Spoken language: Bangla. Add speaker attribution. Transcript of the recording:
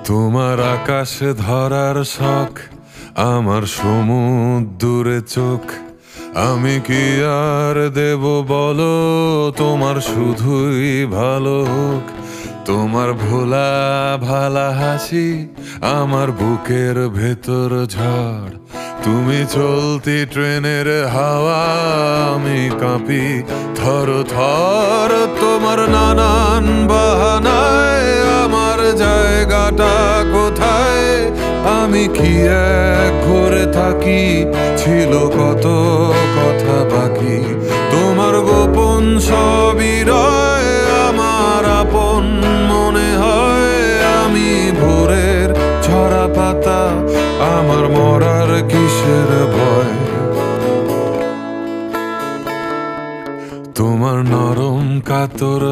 Speaker 1: তোমার আকাশে ধরার শখ, আমার সমুদ্রে চোখ। আমি কি আর দেব বলো, তোমার শুধুই ভালো হোক। তোমার ভোলা ভালা হাসি আমার বুকের ভেতর ঝড়। তুমি চলতি ট্রেনের হাওয়া, আমি কাঁপি থর থর। তোমার নানান বাহানায় আমার জায়গাটা কোথায়? আমি কি এক ঘরে থাকি, ছিল কত কথা বাকি। তোমার গোপন সবই রয় আমার আপন মনে হয়। আমি ভোরের ঝরা পাতা, আমার মরার কিসের ভয়? তোমার নরম কাতর